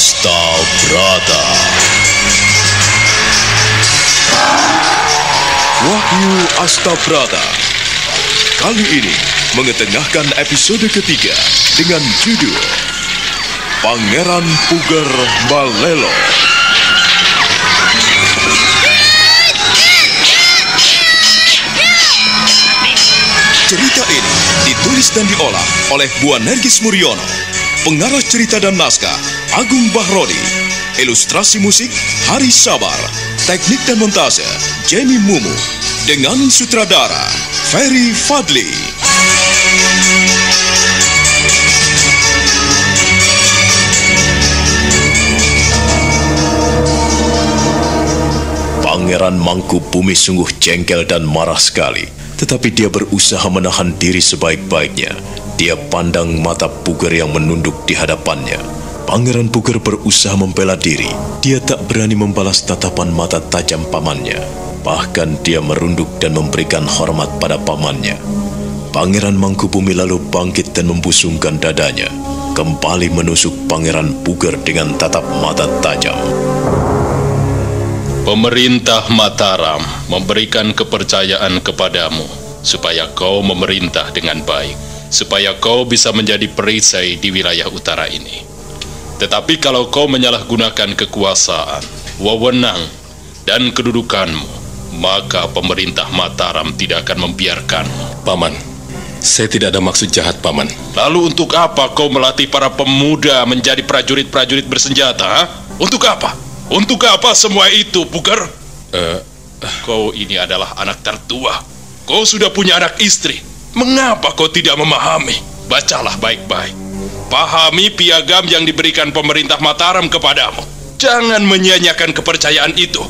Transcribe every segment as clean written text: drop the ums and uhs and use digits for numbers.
Astabrata. Wahyu Astabrata kali ini mengetengahkan episode ketiga dengan judul Pangeran Puger Balelo. Cerita ini ditulis dan diolah oleh Bu Nergis Muriono. Pengarah cerita dan naskah Agung Bahrodi. Ilustrasi musik Hari Sabar. Teknik dan montase Jamie Mumu. Dengan sutradara Ferry Fadli. Pangeran Mangkubumi sungguh jengkel dan marah sekali. Tetapi dia berusaha menahan diri sebaik-baiknya. Dia pandang mata Puger yang menunduk di hadapannya. Pangeran Puger berusaha membela diri. Dia tak berani membalas tatapan mata tajam pamannya. Bahkan dia merunduk dan memberikan hormat pada pamannya. Pangeran Mangkubumi lalu bangkit dan membusungkan dadanya. Kembali menusuk Pangeran Puger dengan tatap mata tajam. Pemerintah Mataram memberikan kepercayaan kepadamu supaya kau memerintah dengan baik, supaya kau bisa menjadi perisai di wilayah utara ini. Tetapi kalau kau menyalahgunakan kekuasaan, wewenang, dan kedudukanmu, maka pemerintah Mataram tidak akan membiarkanmu. Paman, saya tidak ada maksud jahat, Paman. Lalu untuk apa kau melatih para pemuda menjadi prajurit-prajurit bersenjata? Ha? Untuk apa? Untuk apa semua itu, Puger? Kau ini adalah anak tertua. Kau sudah punya anak istri. Mengapa kau tidak memahami? Bacalah baik-baik. Pahami piagam yang diberikan pemerintah Mataram kepadamu. Jangan menyia-nyiakan kepercayaan itu.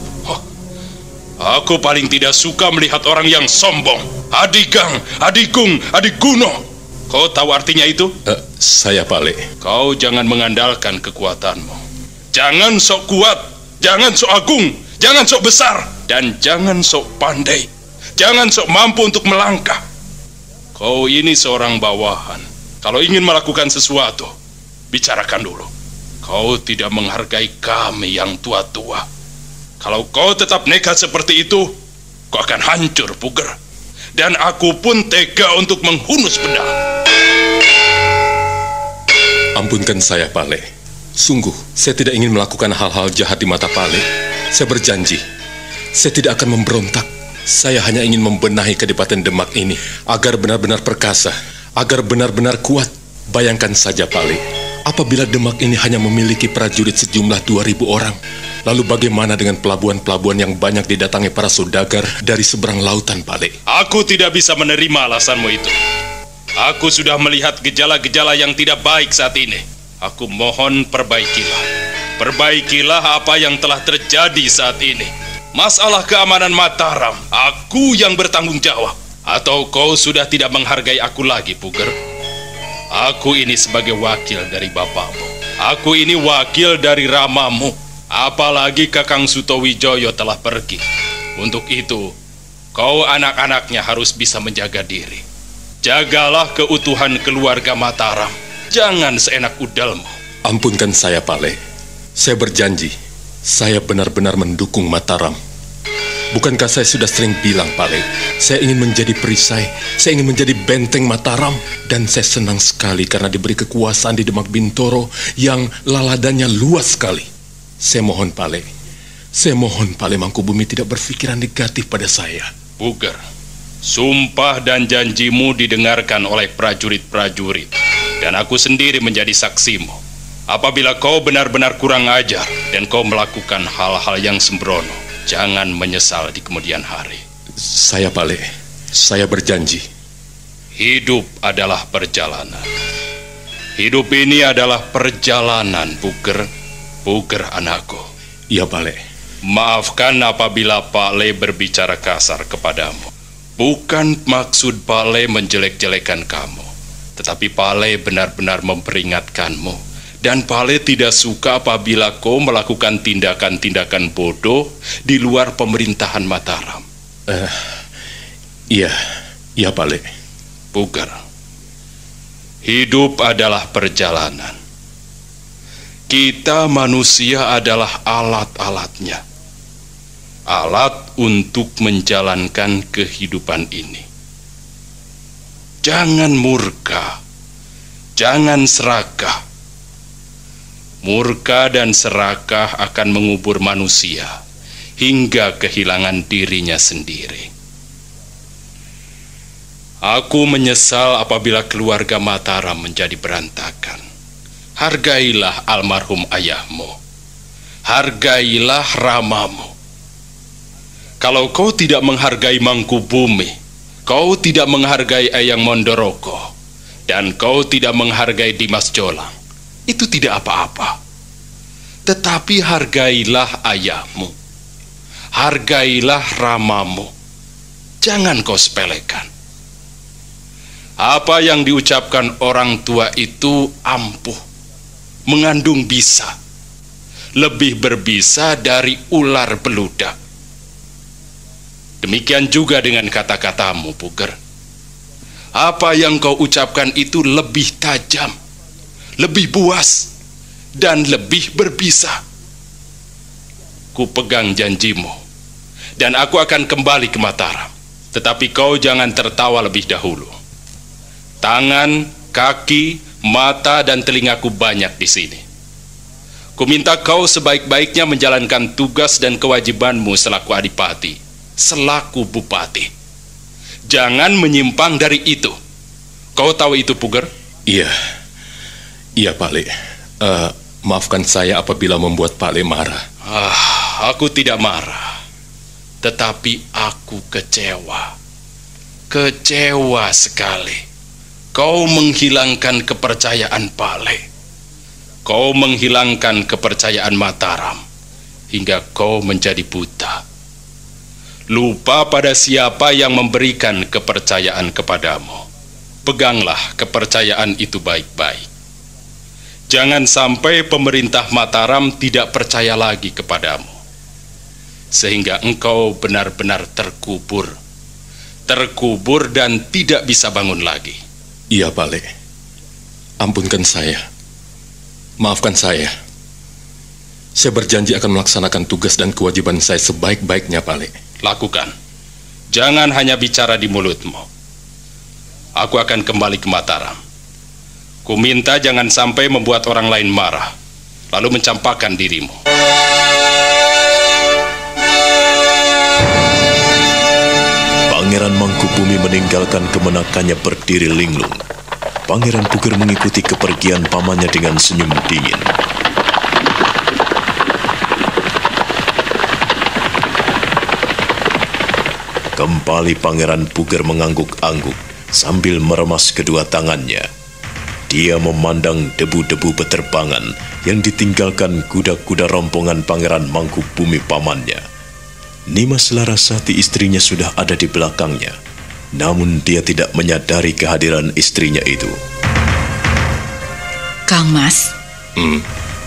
Aku paling tidak suka melihat orang yang sombong. Adigang, adigung, adiguno. Kau tahu artinya itu? Saya Pale. Kau jangan mengandalkan kekuatanmu. Jangan sok kuat, jangan sok agung, jangan sok besar, dan jangan sok pandai. Jangan sok mampu untuk melangkah. Kau ini seorang bawahan. Kalau ingin melakukan sesuatu, bicarakan dulu. Kau tidak menghargai kami yang tua-tua. Kalau kau tetap nekat seperti itu, kau akan hancur, Puger. Dan aku pun tega untuk menghunus pedang. Ampunkan saya, Pale. Sungguh, saya tidak ingin melakukan hal-hal jahat di mata Pale. Saya berjanji, saya tidak akan memberontak. Saya hanya ingin membenahi Kadipaten Demak ini agar benar-benar perkasa, agar benar-benar kuat. Bayangkan saja, Pale, apabila Demak ini hanya memiliki prajurit sejumlah 2.000 orang, lalu bagaimana dengan pelabuhan-pelabuhan yang banyak didatangi para saudagar dari seberang lautan, Pale? Aku tidak bisa menerima alasanmu itu. Aku sudah melihat gejala-gejala yang tidak baik saat ini. Aku mohon perbaikilah. Perbaikilah apa yang telah terjadi saat ini. Masalah keamanan Mataram, aku yang bertanggung jawab. Atau kau sudah tidak menghargai aku lagi, Puger? Aku ini sebagai wakil dari bapakmu. Aku ini wakil dari ramamu. Apalagi Kakang Sutowijoyo telah pergi. Untuk itu, kau anak-anaknya harus bisa menjaga diri. Jagalah keutuhan keluarga Mataram. Jangan seenak udalmu. Ampunkan saya, Pale. Saya berjanji, saya benar-benar mendukung Mataram. Bukankah saya sudah sering bilang, Pale, saya ingin menjadi perisai, saya ingin menjadi benteng Mataram. Dan saya senang sekali karena diberi kekuasaan di Demak Bintoro yang laladannya luas sekali. Saya mohon, Pale Mangkubumi tidak berpikiran negatif pada saya. Puger, sumpah dan janjimu didengarkan oleh prajurit-prajurit. Dan aku sendiri menjadi saksimu. Apabila kau benar-benar kurang ajar dan kau melakukan hal-hal yang sembrono, jangan menyesal di kemudian hari. Saya, Pale, saya berjanji. Hidup adalah perjalanan. Hidup ini adalah perjalanan, Puger. Puger, anakku. Iya, Pale. Maafkan apabila Pak Le berbicara kasar kepadamu. Bukan maksud Pak Le menjelek-jelekan kamu. Tetapi Pale benar-benar memperingatkanmu. Dan Pale tidak suka apabila kau melakukan tindakan-tindakan bodoh di luar pemerintahan Mataram. Iya Pale. Puger, hidup adalah perjalanan. Kita manusia adalah alat-alatnya. Alat untuk menjalankan kehidupan ini. Jangan murka, jangan serakah. Murka dan serakah akan mengubur manusia hingga kehilangan dirinya sendiri. Aku menyesal apabila keluarga Mataram menjadi berantakan. Hargailah almarhum ayahmu. Hargailah Ramamu. Kalau kau tidak menghargai Mangkubumi, kau tidak menghargai Eyang Mondoroko, dan kau tidak menghargai Dimas Jolang, itu tidak apa-apa. Tetapi hargailah ayahmu. Hargailah Ramamu. Jangan kau sepelekan. Apa yang diucapkan orang tua itu ampuh, mengandung bisa, lebih berbisa dari ular beludak. Demikian juga dengan kata-katamu, Puger. Apa yang kau ucapkan itu lebih tajam, lebih buas, dan lebih berbisa. Ku pegang janjimu, dan aku akan kembali ke Mataram. Tetapi kau jangan tertawa lebih dahulu. Tangan, kaki, mata, dan telingaku banyak di sini. Ku minta kau sebaik-baiknya menjalankan tugas dan kewajibanmu selaku adipati, selaku bupati. Jangan menyimpang dari itu. Kau tahu itu, Puger? Iya, Pak Le. Maafkan saya apabila membuat Pak Le marah. Aku tidak marah, tetapi aku kecewa. Kecewa sekali. Kau menghilangkan kepercayaan Pak Le. Kau menghilangkan kepercayaan Mataram hingga kau menjadi buta. Lupa pada siapa yang memberikan kepercayaan kepadamu. Peganglah kepercayaan itu baik-baik. Jangan sampai pemerintah Mataram tidak percaya lagi kepadamu, sehingga engkau benar-benar terkubur dan tidak bisa bangun lagi. Iya, Pak Le. Ampunkan saya. Maafkan saya. Saya berjanji akan melaksanakan tugas dan kewajiban saya sebaik-baiknya, Pak Le. Lakukan. Jangan hanya bicara di mulutmu. Aku akan kembali ke Mataram. Ku minta jangan sampai membuat orang lain marah, lalu mencampakkan dirimu. Pangeran Mangkubumi meninggalkan kemenakannya berdiri linglung. Pangeran Puger mengikuti kepergian pamannya dengan senyum dingin. Kembali Pangeran Puger mengangguk-angguk sambil meremas kedua tangannya. Dia memandang debu-debu beterbangan yang ditinggalkan kuda-kuda rombongan Pangeran Mangkubumi pamannya. Nimas Larasati istrinya sudah ada di belakangnya, namun dia tidak menyadari kehadiran istrinya itu. Kang Mas.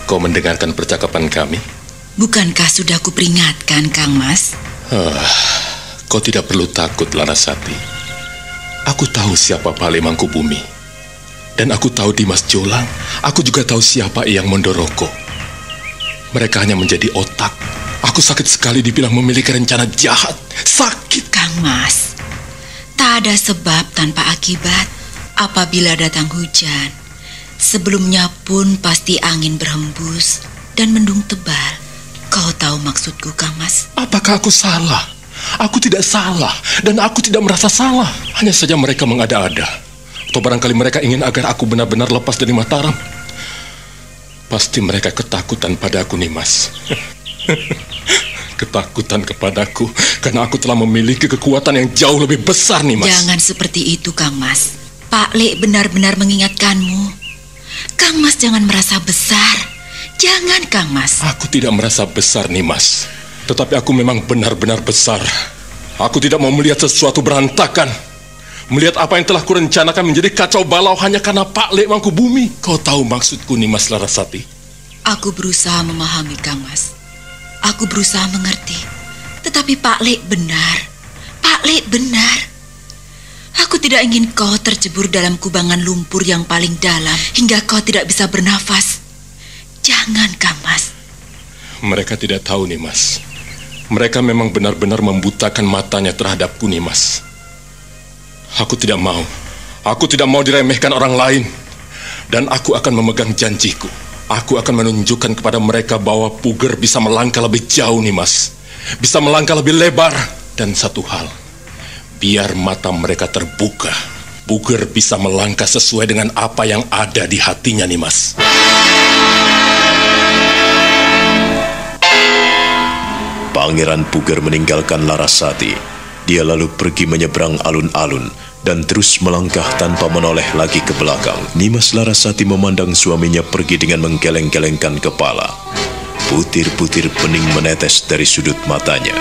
Kau mendengarkan percakapan kami? Bukankah sudah kuperingatkan, Kang Mas? Kau tidak perlu takut, Larasati. Aku tahu siapa Pak Le Mangkubumi. Dan aku tahu Dimas Jolang. Aku juga tahu siapa Eyang Mondoroko. Mereka hanya menjadi otak. Aku sakit sekali dibilang memiliki rencana jahat. Sakit. Kang Mas, tak ada sebab tanpa akibat. Apabila datang hujan, sebelumnya pun pasti angin berhembus dan mendung tebal. Kau tahu maksudku, Kang Mas? Apakah aku salah? Aku tidak salah, dan aku tidak merasa salah. Hanya saja mereka mengada-ada. Atau barangkali mereka ingin agar aku benar-benar lepas dari Mataram. Pasti mereka ketakutan padaku, Nimas. Ketakutan kepadaku karena aku telah memiliki kekuatan yang jauh lebih besar, Nimas. Jangan seperti itu, Kang Mas. Pak Le benar-benar mengingatkanmu. Kang Mas jangan merasa besar. Jangan, Kang Mas. Aku tidak merasa besar, Nimas. Tetapi aku memang benar-benar besar. Aku tidak mau melihat sesuatu berantakan. Melihat apa yang telah kurencanakan menjadi kacau balau hanya karena Pak Le Mangkubumi. Kau tahu maksudku, Nimas Larasati? Aku berusaha memahami, Kang Mas. Aku berusaha mengerti. Tetapi Pak Le benar. Pak Le benar. Aku tidak ingin kau tercebur dalam kubangan lumpur yang paling dalam hingga kau tidak bisa bernafas. Jangan. Mereka tidak tahu, Nimas. Mereka memang benar-benar membutakan matanya terhadapku, Nimas. Aku tidak mau. Aku tidak mau diremehkan orang lain. Dan aku akan memegang janjiku. Aku akan menunjukkan kepada mereka bahwa Puger bisa melangkah lebih jauh, Nimas. Bisa melangkah lebih lebar. Dan satu hal, biar mata mereka terbuka, Puger bisa melangkah sesuai dengan apa yang ada di hatinya, Nimas. Pangeran Puger meninggalkan Larasati. Dia lalu pergi menyeberang alun-alun dan terus melangkah tanpa menoleh lagi ke belakang. Nimas Larasati memandang suaminya pergi dengan menggeleng-gelengkan kepala. Butir-butir bening menetes dari sudut matanya.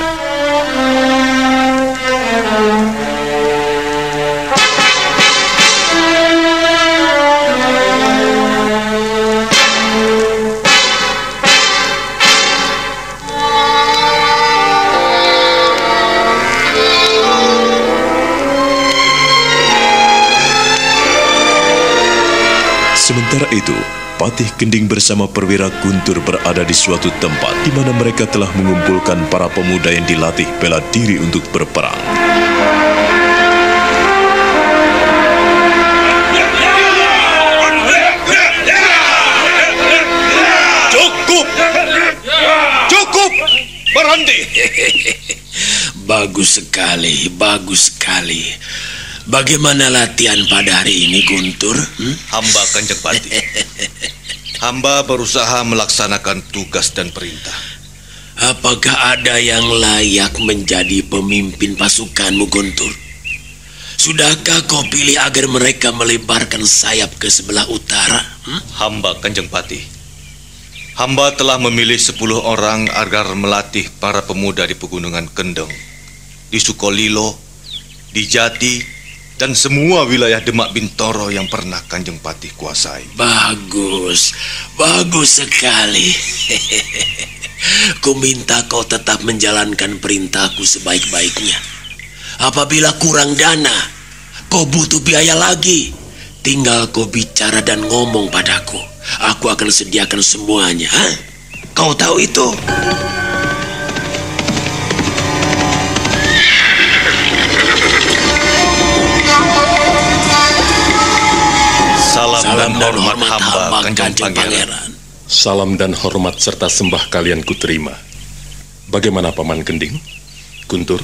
Sementara itu, Patih Gending bersama perwira Guntur berada di suatu tempat di mana mereka telah mengumpulkan para pemuda yang dilatih bela diri untuk berperang. Cukup! Cukup! Berhenti! Bagus sekali, bagus sekali. Bagaimana latihan pada hari ini, Guntur? Hamba Kanjeng Pati. Hamba berusaha melaksanakan tugas dan perintah. Apakah ada yang layak menjadi pemimpin pasukanmu, Guntur? Sudahkah kau pilih agar mereka melebarkan sayap ke sebelah utara? Hamba Kanjeng Pati. Hamba telah memilih 10 orang agar melatih para pemuda di Pegunungan Kendeng, di Sukolilo, di Jati, dan semua wilayah Demak Bintoro yang pernah Kanjeng Patih kuasai. Bagus, bagus sekali. Ku minta kau tetap menjalankan perintahku sebaik-baiknya. Apabila kurang dana, kau butuh biaya lagi, tinggal kau bicara dan ngomong padaku. Aku akan sediakan semuanya. Kau tahu itu? Salam dan hormat hamba Kanjeng Pangeran. Salam dan hormat serta sembah kalian kuterima. Bagaimana Paman Gending? Guntur,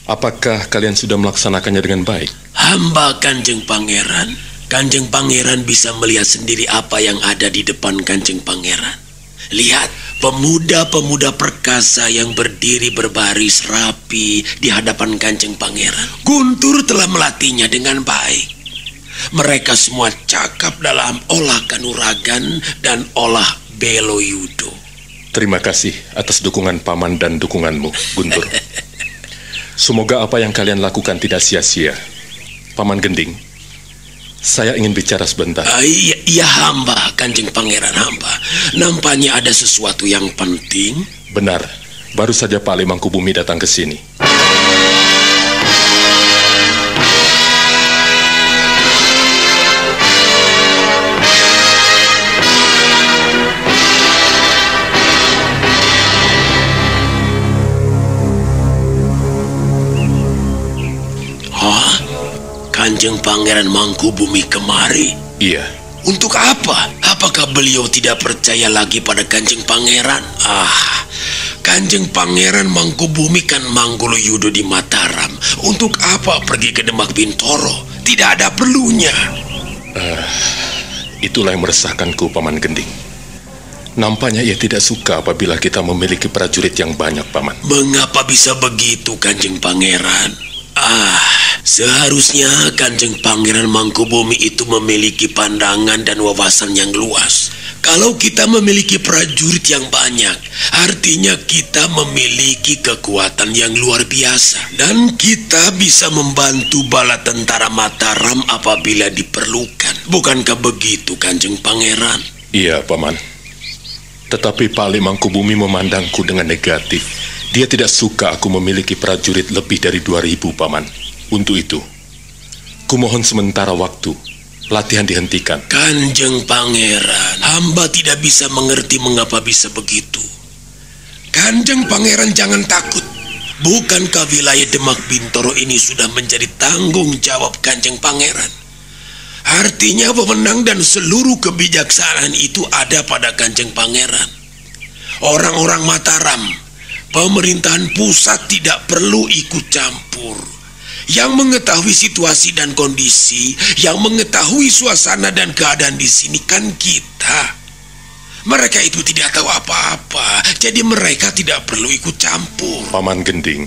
apakah kalian sudah melaksanakannya dengan baik? Hamba Kanjeng Pangeran. Kanjeng Pangeran bisa melihat sendiri apa yang ada di depan Kanjeng Pangeran. Lihat, pemuda-pemuda perkasa yang berdiri berbaris rapi di hadapan Kanjeng Pangeran. Guntur telah melatihnya dengan baik. Mereka semua cakap dalam olah kanuragan dan olah belo yudo. Terima kasih atas dukungan Paman dan dukunganmu, Guntur. Semoga apa yang kalian lakukan tidak sia-sia. Paman Gending, saya ingin bicara sebentar. Iya hamba, Kanjeng Pangeran hamba. Nampaknya ada sesuatu yang penting. Benar, baru saja Pak Mangkubumi datang ke sini. Kanjeng Pangeran Mangkubumi kemari? Iya. Untuk apa? Apakah beliau tidak percaya lagi pada Kanjeng Pangeran? Kanjeng Pangeran Mangkubumi kan Manggolo Yudo di Mataram. Untuk apa pergi ke Demak Bintoro? Tidak ada perlunya. Itulah yang meresahkanku, Paman Gending. Nampaknya ia tidak suka apabila kita memiliki prajurit yang banyak, Paman. Mengapa bisa begitu, Kanjeng Pangeran? Seharusnya Kanjeng Pangeran Mangkubumi itu memiliki pandangan dan wawasan yang luas. Kalau kita memiliki prajurit yang banyak, artinya kita memiliki kekuatan yang luar biasa. Dan kita bisa membantu bala tentara Mataram apabila diperlukan. Bukankah begitu, Kanjeng Pangeran? Iya, Paman. Tetapi Pak Mangkubumi memandangku dengan negatif. Dia tidak suka aku memiliki prajurit lebih dari 2.000, Paman. Untuk itu, kumohon sementara waktu, latihan dihentikan. Kanjeng Pangeran, hamba tidak bisa mengerti mengapa bisa begitu. Kanjeng Pangeran jangan takut. Bukankah wilayah Demak Bintoro ini sudah menjadi tanggung jawab Kanjeng Pangeran? Artinya wewenang dan seluruh kebijaksanaan itu ada pada Kanjeng Pangeran. Orang-orang Mataram, pemerintahan pusat tidak perlu ikut campur. Yang mengetahui situasi dan kondisi, yang mengetahui suasana dan keadaan di sini kan kita. Mereka itu tidak tahu apa-apa, jadi mereka tidak perlu ikut campur. Paman Gending,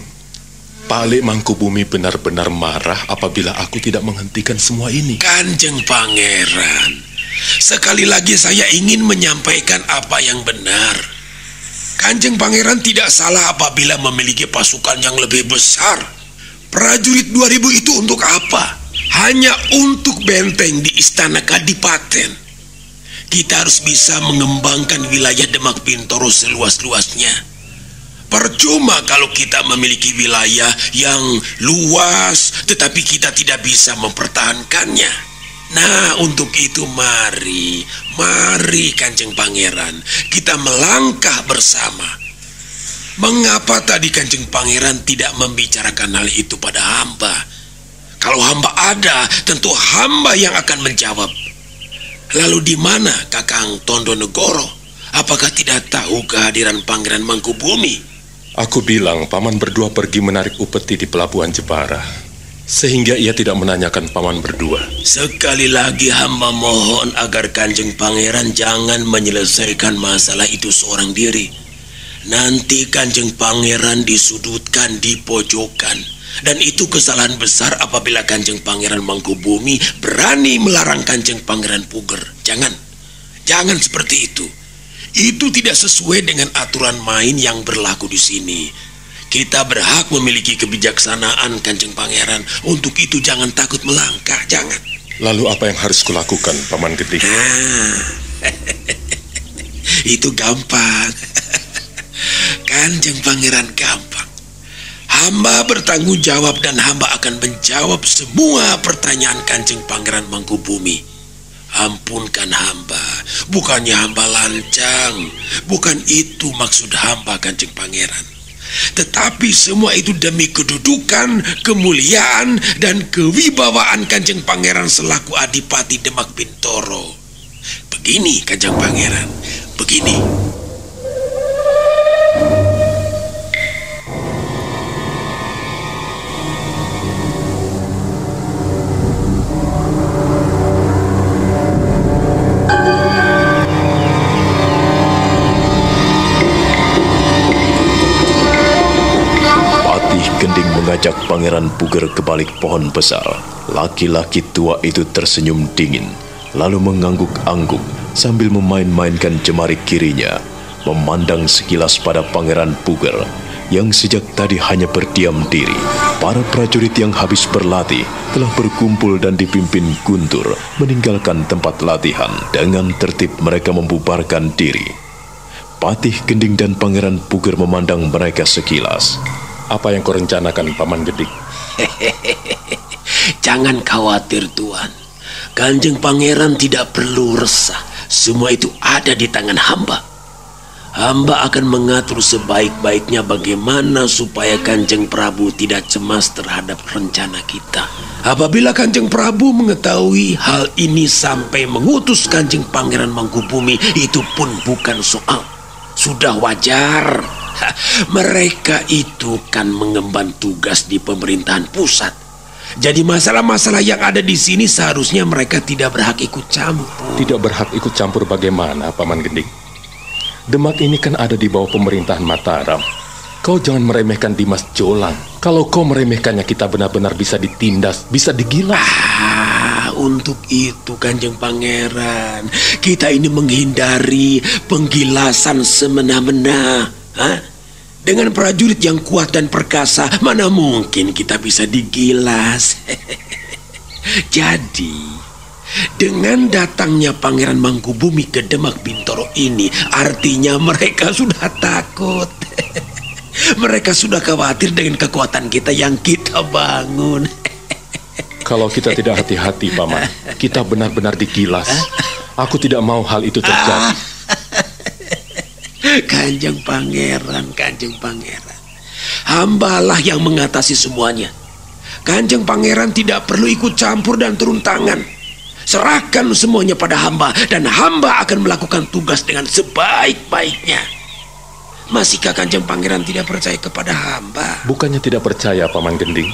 Pale Mangkubumi benar-benar marah apabila aku tidak menghentikan semua ini. Kanjeng Pangeran, sekali lagi saya ingin menyampaikan apa yang benar. Kanjeng Pangeran tidak salah apabila memiliki pasukan yang lebih besar. Prajurit 2000 itu untuk apa? Hanya untuk benteng di Istana Kadipaten. Kita harus bisa mengembangkan wilayah Demak Bintoro seluas-luasnya. Percuma kalau kita memiliki wilayah yang luas, tetapi kita tidak bisa mempertahankannya. Nah, untuk itu mari Kanjeng Pangeran, kita melangkah bersama. Mengapa tadi Kanjeng Pangeran tidak membicarakan hal itu pada hamba? Kalau hamba ada, tentu hamba yang akan menjawab. Lalu di mana Kakang Tondonegoro? Apakah tidak tahu kehadiran Pangeran Mangkubumi? Aku bilang paman berdua pergi menarik upeti di pelabuhan Jepara, sehingga ia tidak menanyakan paman berdua. Sekali lagi hamba mohon agar Kanjeng Pangeran jangan menyelesaikan masalah itu seorang diri. Nanti Kanjeng Pangeran disudutkan, dipojokkan. Dan itu kesalahan besar apabila Kanjeng Pangeran Mangkubumi berani melarang Kanjeng Pangeran Puger. Jangan seperti itu. Itu tidak sesuai dengan aturan main yang berlaku di sini. Kita berhak memiliki kebijaksanaan, Kanjeng Pangeran. Untuk itu jangan takut melangkah, jangan. Lalu apa yang harus kulakukan, Paman Gending? Itu gampang. Kanjeng Pangeran gampang. Hamba bertanggung jawab dan hamba akan menjawab semua pertanyaan Kanjeng Pangeran Mangkubumi. Ampunkan hamba, bukannya hamba lancang. Bukan itu maksud hamba, Kanjeng Pangeran. Tetapi semua itu demi kedudukan, kemuliaan, dan kewibawaan Kanjeng Pangeran selaku Adipati Demak Bintoro. Begini, Kanjeng Pangeran, begini. Mengajak Pangeran Puger ke balik pohon besar. Laki-laki tua itu tersenyum dingin, lalu mengangguk-angguk sambil memain-mainkan jemari kirinya, memandang sekilas pada Pangeran Puger yang sejak tadi hanya berdiam diri. Para prajurit yang habis berlatih telah berkumpul dan dipimpin Guntur meninggalkan tempat latihan. Dengan tertib mereka membubarkan diri. Patih Gending dan Pangeran Puger memandang mereka sekilas. Apa yang kau rencanakan, Paman Gending? Jangan khawatir, Tuan. Kanjeng Pangeran tidak perlu resah. Semua itu ada di tangan hamba. Hamba akan mengatur sebaik-baiknya bagaimana supaya Kanjeng Prabu tidak cemas terhadap rencana kita. Apabila Kanjeng Prabu mengetahui hal ini sampai mengutus Kanjeng Pangeran Mangkubumi, itu pun bukan soal. Sudah wajar. Mereka itu kan mengemban tugas di pemerintahan pusat. Jadi masalah-masalah yang ada di sini seharusnya mereka tidak berhak ikut campur. Tidak berhak ikut campur bagaimana, Paman Gending? Demak ini kan ada di bawah pemerintahan Mataram. Kau jangan meremehkan Dimas Jolang. Kalau kau meremehkannya, kita benar-benar bisa ditindas, bisa digilas. Untuk itu Kanjeng Pangeran, kita ini menghindari penggilasan semena-mena. Dengan prajurit yang kuat dan perkasa, mana mungkin kita bisa digilas. Jadi, dengan datangnya Pangeran Mangkubumi ke Demak Bintoro ini, artinya mereka sudah takut. Mereka sudah khawatir dengan kekuatan kita yang kita bangun. Kalau kita tidak hati-hati, Paman, kita benar-benar digilas. Aku tidak mau hal itu terjadi. Kanjeng Pangeran. Hambalah yang mengatasi semuanya. Kanjeng Pangeran tidak perlu ikut campur dan turun tangan. Serahkan semuanya pada hamba, dan hamba akan melakukan tugas dengan sebaik-baiknya. Masihkah Kanjeng Pangeran tidak percaya kepada hamba? Bukannya tidak percaya, Paman Gending.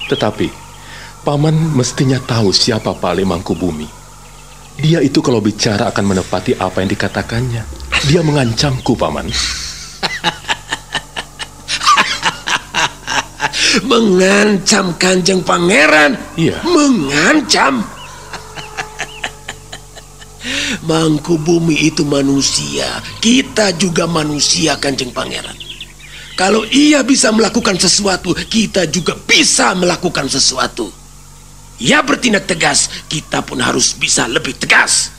Tetapi Paman mestinya tahu siapa Pale Mangkubumi. Dia itu kalau bicara akan menepati apa yang dikatakannya. Dia mengancamku, Paman. Mengancam Kanjeng Pangeran? Iya. Mengancam? Mangkubumi itu manusia. Kita juga manusia, Kanjeng Pangeran. Kalau ia bisa melakukan sesuatu, kita juga bisa melakukan sesuatu. Ia bertindak tegas, kita pun harus bisa lebih tegas.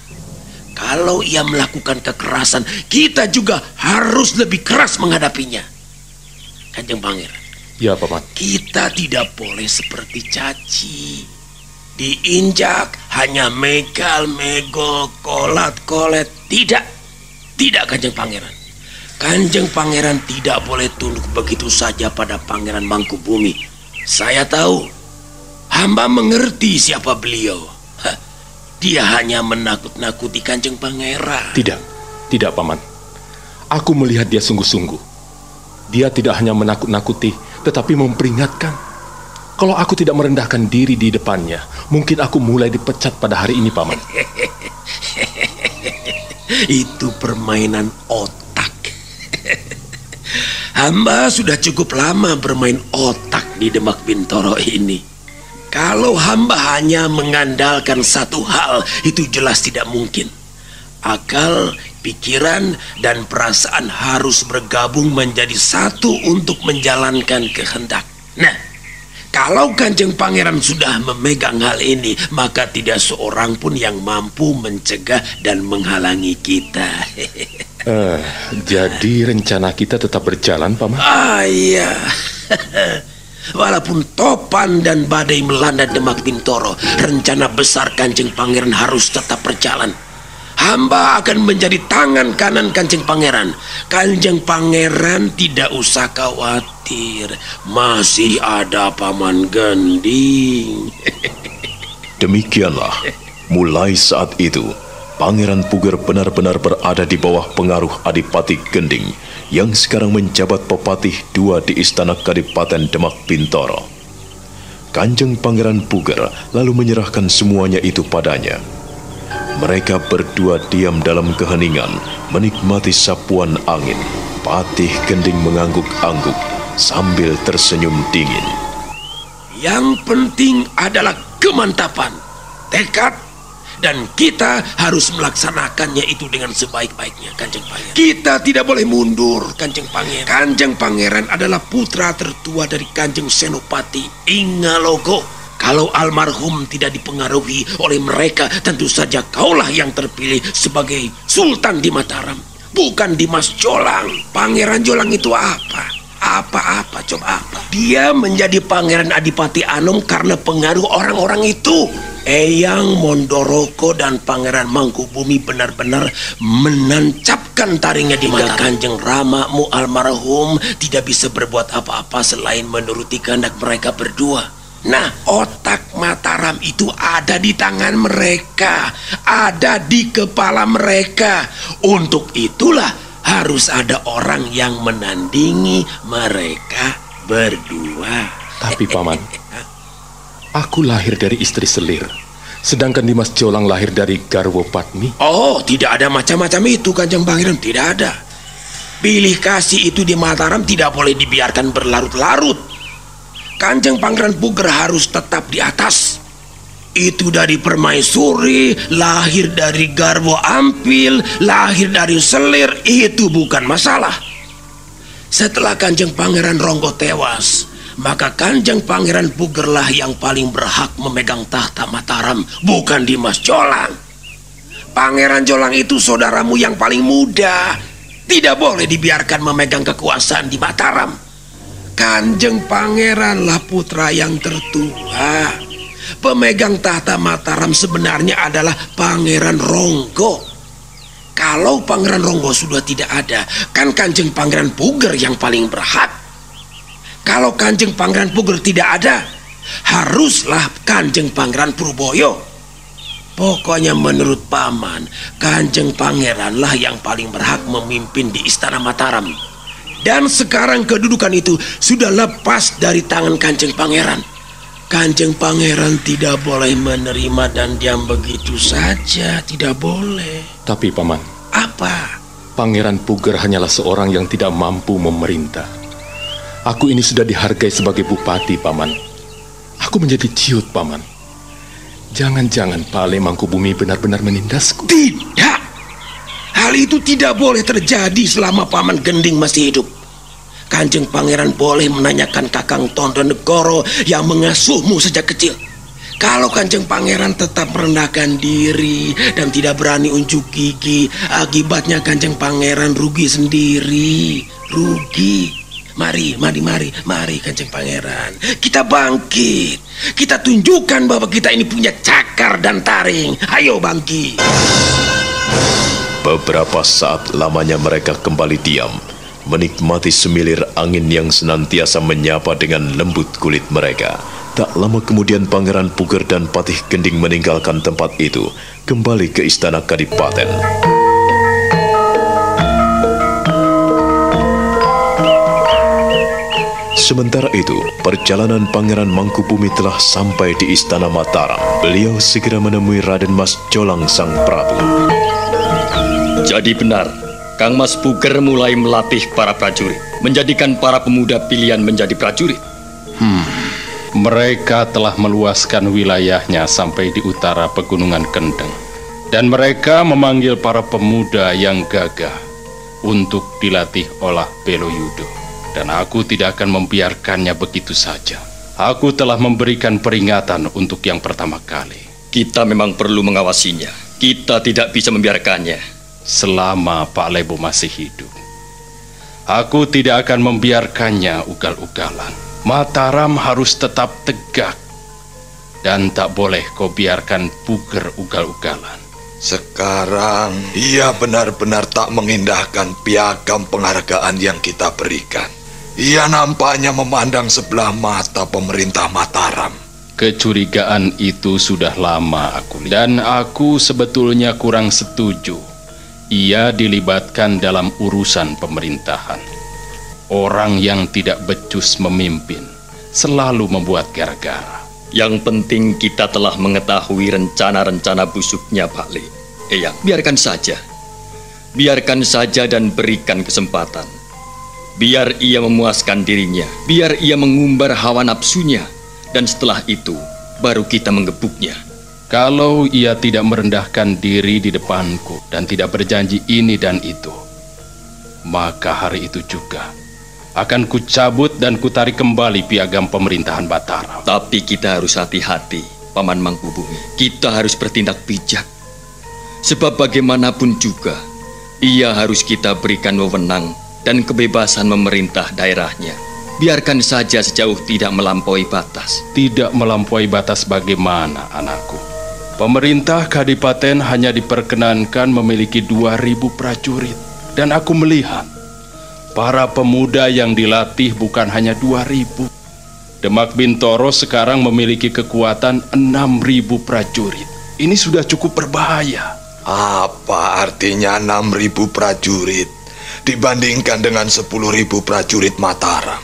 Kalau ia melakukan kekerasan, kita juga harus lebih keras menghadapinya. Kanjeng Pangeran. Ya, Paman. Kita tidak boleh seperti caci. Diinjak, hanya megal-megol, kolat-kolet. Tidak, Kanjeng Pangeran. Kanjeng Pangeran tidak boleh tunduk begitu saja pada Pangeran Mangkubumi. Saya tahu, hamba mengerti siapa beliau. Dia hanya menakut-nakuti Kanjeng Pangeran. Tidak, Paman. Aku melihat dia sungguh-sungguh. Dia tidak hanya menakut-nakuti, tetapi memperingatkan. Kalau aku tidak merendahkan diri di depannya, mungkin aku mulai dipecat pada hari ini, Paman. Itu permainan otak. Hamba sudah cukup lama bermain otak di Demak Bintoro ini. Kalau hamba hanya mengandalkan satu hal, itu jelas tidak mungkin. Akal, pikiran, dan perasaan harus bergabung menjadi satu untuk menjalankan kehendak. Nah, kalau Kanjeng Pangeran sudah memegang hal ini, maka tidak seorang pun yang mampu mencegah dan menghalangi kita. Jadi rencana kita tetap berjalan, Paman? Iya. Walaupun topan dan badai melanda Demak Bintoro, rencana besar Kanjeng Pangeran harus tetap berjalan. Hamba akan menjadi tangan kanan Kanjeng Pangeran. Kanjeng Pangeran tidak usah khawatir. Masih ada Paman Gending. Demikianlah, mulai saat itu, Pangeran Puger benar-benar berada di bawah pengaruh Adipati Gending yang sekarang menjabat Pepatih II di Istana Kadipaten Demak Bintoro. Kanjeng Pangeran Puger lalu menyerahkan semuanya itu padanya. Mereka berdua diam dalam keheningan, menikmati sapuan angin. Patih Gending mengangguk-angguk sambil tersenyum dingin. Yang penting adalah kemantapan, tekad, dan kita harus melaksanakannya itu dengan sebaik-baiknya, Kanjeng Pangeran. Kita tidak boleh mundur, Kanjeng Pangeran. Kanjeng Pangeran adalah putra tertua dari Kanjeng Senopati Ingalogo. Kalau almarhum tidak dipengaruhi oleh mereka, tentu saja kaulah yang terpilih sebagai Sultan di Mataram, bukan Dimas Jolang. Pangeran Jolang itu apa? Apa-apa, coba apa? Dia menjadi Pangeran Adipati Anom karena pengaruh orang-orang itu. Eyang Mondoroko dan Pangeran Mangkubumi benar-benar menancapkan taringnya di mata. Kanjeng Ramamu almarhum tidak bisa berbuat apa-apa selain menuruti kehendak mereka berdua. Nah, otak Mataram itu ada di tangan mereka, ada di kepala mereka. Untuk itulah harus ada orang yang menandingi mereka berdua. Tapi Paman, aku lahir dari istri selir, sedangkan Dimas Jolang lahir dari garwo Patmi. Oh, tidak ada macam-macam itu, Kanjeng Pangeran, tidak ada. Pilih kasih itu di Mataram tidak boleh dibiarkan berlarut-larut. Kanjeng Pangeran Puger harus tetap di atas. Itu dari permaisuri, lahir dari garwo Ampil, lahir dari selir, itu bukan masalah. Setelah Kanjeng Pangeran Ronggo tewas, maka Kanjeng Pangeran Pugerlah yang paling berhak memegang tahta Mataram, bukan Dimas Jolang. Pangeran Jolang itu saudaramu yang paling muda, tidak boleh dibiarkan memegang kekuasaan di Mataram. Kanjeng Pangeranlah putra yang tertua. Pemegang tahta Mataram sebenarnya adalah Pangeran Ronggo. Kalau Pangeran Ronggo sudah tidak ada, Kan Kanjeng Pangeran Puger yang paling berhak. Kalau Kanjeng Pangeran Puger tidak ada, haruslah Kanjeng Pangeran Purboyo. Pokoknya menurut Paman, Kanjeng Pangeranlah yang paling berhak memimpin di Istana Mataram. Dan sekarang kedudukan itu sudah lepas dari tangan Kanjeng Pangeran. Kanjeng Pangeran tidak boleh menerima dan diam begitu saja, tidak boleh. Tapi Paman, apa? Pangeran Puger hanyalah seorang yang tidak mampu memerintah. Aku ini sudah dihargai sebagai bupati, Paman. Aku menjadi ciut, Paman. Jangan-jangan Pale Mangkubumi benar-benar menindasku. Tidak! Hal itu tidak boleh terjadi selama Paman Gending masih hidup. Kanjeng Pangeran boleh menanyakan Kakang Tondronegoro yang mengasuhmu sejak kecil. Kalau Kanjeng Pangeran tetap merendahkan diri dan tidak berani unjuk gigi, akibatnya Kanjeng Pangeran rugi sendiri. Rugi. Mari Kanjeng Pangeran. Kita bangkit. Kita tunjukkan bahwa kita ini punya cakar dan taring. Ayo bangkit. Beberapa saat lamanya mereka kembali diam, menikmati semilir angin yang senantiasa menyapa dengan lembut kulit mereka. Tak lama kemudian Pangeran Puger dan Patih Gending meninggalkan tempat itu, kembali ke istana Kadipaten. Sementara itu, perjalanan Pangeran Mangkubumi telah sampai di istana Mataram. Beliau segera menemui Raden Mas Jolang sang Prabu. Jadi benar, Kang Mas Puger mulai melatih para prajurit, menjadikan para pemuda pilihan menjadi prajurit. Mereka telah meluaskan wilayahnya sampai di utara Pegunungan Kendeng. Dan mereka memanggil para pemuda yang gagah untuk dilatih olah Beloyudo. Dan aku tidak akan membiarkannya begitu saja. Aku telah memberikan peringatan untuk yang pertama kali. Kita memang perlu mengawasinya. Kita tidak bisa membiarkannya. Selama Pak Lebo masih hidup, aku tidak akan membiarkannya ugal-ugalan. Mataram harus tetap tegak. Dan tak boleh kau biarkan Puger ugal-ugalan. Sekarang ia benar-benar tak mengindahkan piagam penghargaan yang kita berikan. Ia nampaknya memandang sebelah mata pemerintah Mataram. Kecurigaan itu sudah lama aku lihat. Dan aku sebetulnya kurang setuju ia dilibatkan dalam urusan pemerintahan. Orang yang tidak becus memimpin selalu membuat gara-gara. Yang penting kita telah mengetahui rencana-rencana busuknya Pak Le. Eyang, biarkan saja. Biarkan saja dan berikan kesempatan. Biar ia memuaskan dirinya. Biar ia mengumbar hawa nafsunya. Dan setelah itu, baru kita menggebuknya. Kalau ia tidak merendahkan diri di depanku dan tidak berjanji ini dan itu, maka hari itu juga akan kucabut dan kutarik kembali piagam pemerintahan Mataram. Tapi kita harus hati-hati, Paman Mangkubumi. Kita harus bertindak bijak. Sebab bagaimanapun juga, ia harus kita berikan wewenang dan kebebasan memerintah daerahnya. Biarkan saja sejauh tidak melampaui batas. Tidak melampaui batas bagaimana, anakku? Pemerintah Kadipaten hanya diperkenankan memiliki 2.000 prajurit. Dan aku melihat para pemuda yang dilatih bukan hanya 2.000. Demak Bintoro sekarang memiliki kekuatan 6.000 prajurit. Ini sudah cukup berbahaya. Apa artinya 6.000 prajurit dibandingkan dengan 10.000 prajurit Mataram?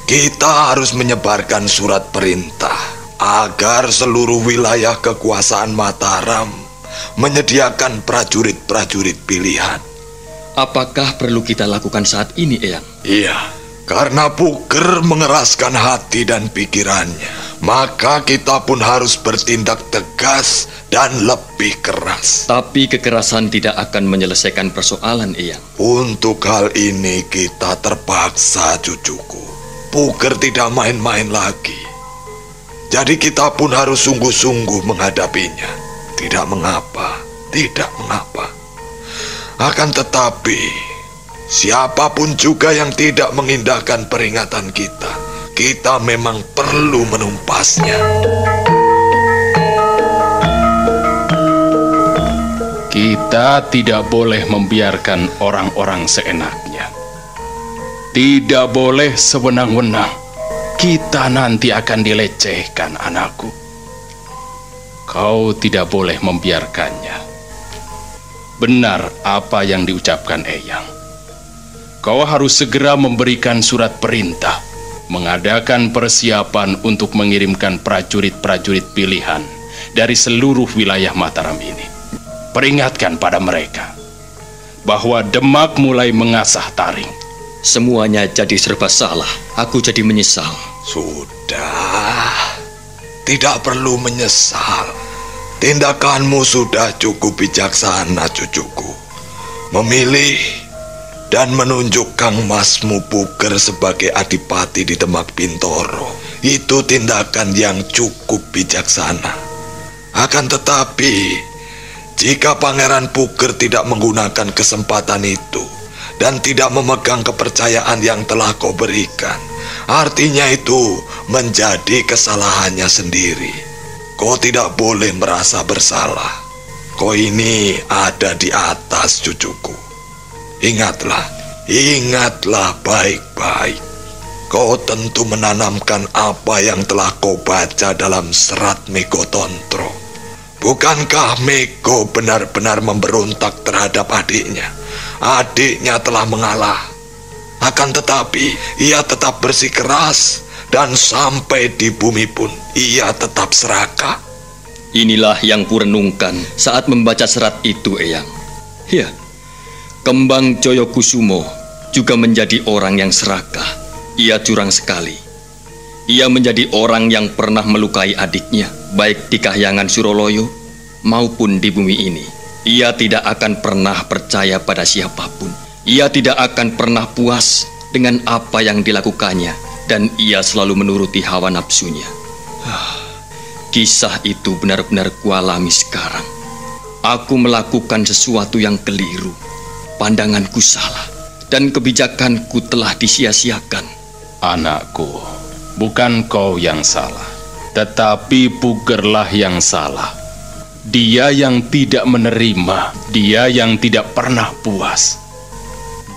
Kita harus menyebarkan surat perintah agar seluruh wilayah kekuasaan Mataram menyediakan prajurit-prajurit pilihan. Apakah perlu kita lakukan saat ini, Eyang? Iya, karena Puger mengeraskan hati dan pikirannya, maka kita pun harus bertindak tegas dan lebih keras. Tapi kekerasan tidak akan menyelesaikan persoalan, Eyang. Untuk hal ini kita terpaksa, cucuku. Puger tidak main-main lagi. Jadi kita pun harus sungguh-sungguh menghadapinya. Tidak mengapa. Akan tetapi, siapapun juga yang tidak mengindahkan peringatan kita memang perlu menumpasnya. Kita tidak boleh membiarkan orang-orang seenaknya. Tidak boleh sewenang-wenang. Kita nanti akan dilecehkan, anakku. Kau tidak boleh membiarkannya. Benar apa yang diucapkan Eyang. Kau harus segera memberikan surat perintah, mengadakan persiapan untuk mengirimkan prajurit-prajurit pilihan dari seluruh wilayah Mataram ini. Peringatkan pada mereka bahwa Demak mulai mengasah taring. Semuanya jadi serba salah. Aku jadi menyesal. Sudah, tidak perlu menyesal. Tindakanmu sudah cukup bijaksana, cucuku. Memilih dan menunjuk Kang Masmu Puger sebagai adipati di Demak Bintoro, itu tindakan yang cukup bijaksana. Akan tetapi, jika Pangeran Puger tidak menggunakan kesempatan itu dan tidak memegang kepercayaan yang telah kau berikan, artinya itu menjadi kesalahannya sendiri. Kau tidak boleh merasa bersalah. Kau ini ada di atas, cucuku. Ingatlah baik-baik. Kau tentu menanamkan apa yang telah kau baca dalam serat Megotontro. Bukankah Mego benar-benar memberontak terhadap adiknya? Adiknya telah mengalah. Akan tetapi, ia tetap bersikeras, dan sampai di bumi pun ia tetap serakah. Inilah yang kurenungkan saat membaca serat itu, Eyang. Ya, Kembang Joyokusumo juga menjadi orang yang serakah. Ia curang sekali. Ia menjadi orang yang pernah melukai adiknya, baik di Kahyangan Suroloyo maupun di bumi ini. Ia tidak akan pernah percaya pada siapapun. Ia tidak akan pernah puas dengan apa yang dilakukannya, dan ia selalu menuruti hawa nafsunya. Kisah itu benar-benar kualami sekarang. Aku melakukan sesuatu yang keliru. Pandanganku salah, dan kebijakanku telah disia-siakan. Anakku, bukan kau yang salah, tetapi Pugerlah yang salah. Dia yang tidak menerima, dia yang tidak pernah puas.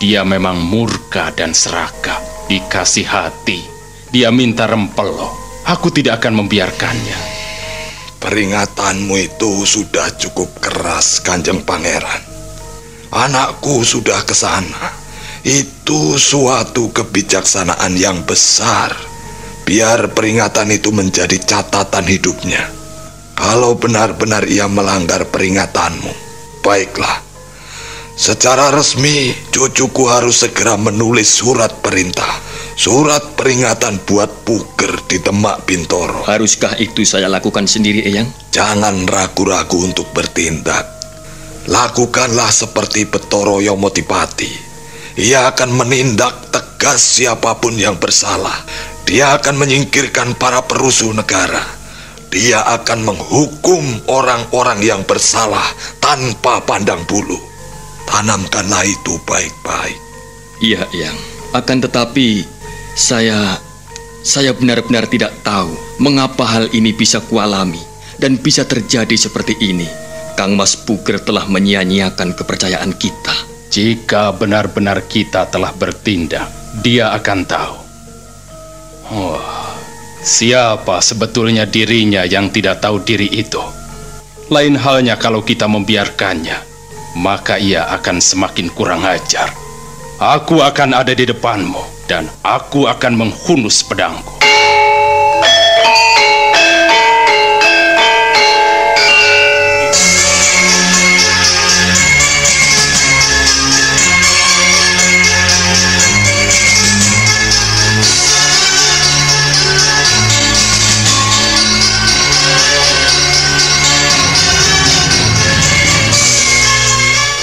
Dia memang murka dan serakah, dikasih hati. Dia minta rempelo. Aku tidak akan membiarkannya. Peringatanmu itu sudah cukup keras, Kanjeng Pangeran. Anakku sudah ke sana. Itu suatu kebijaksanaan yang besar. Biar peringatan itu menjadi catatan hidupnya. Kalau benar-benar ia melanggar peringatanmu, baiklah. Secara resmi, cucuku harus segera menulis surat perintah, surat peringatan buat Puger di Demak Bintoro. Haruskah itu saya lakukan sendiri, Eyang? Jangan ragu-ragu untuk bertindak. Lakukanlah seperti Betoro Yomotipati. Ia akan menindak tegas siapapun yang bersalah. Dia akan menyingkirkan para perusuh negara. Dia akan menghukum orang-orang yang bersalah tanpa pandang bulu. Tanamkanlah itu baik-baik. Iya, Eyang. Akan tetapi, saya benar-benar tidak tahu mengapa hal ini bisa kualami dan bisa terjadi seperti ini. Kang Mas Puger telah menyia-nyiakan kepercayaan kita. Jika benar-benar kita telah bertindak, dia akan tahu. Siapa sebetulnya dirinya yang tidak tahu diri itu? Lain halnya kalau kita membiarkannya, maka ia akan semakin kurang ajar. Aku akan ada di depanmu, dan aku akan menghunus pedangku.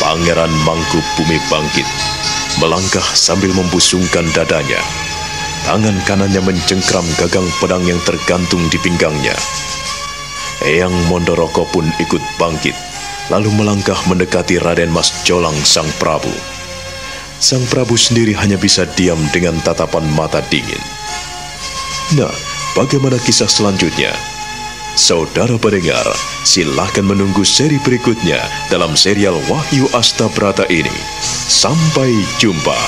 Pangeran Mangkubumi bangkit, melangkah sambil membusungkan dadanya. Tangan kanannya mencengkram gagang pedang yang tergantung di pinggangnya. Eyang Mondoroko pun ikut bangkit, lalu melangkah mendekati Raden Mas Jolang Sang Prabu. Sang Prabu sendiri hanya bisa diam dengan tatapan mata dingin. Nah, bagaimana kisah selanjutnya? Saudara pendengar, silakan menunggu seri berikutnya dalam serial Wahyu Astabrata ini. Sampai jumpa.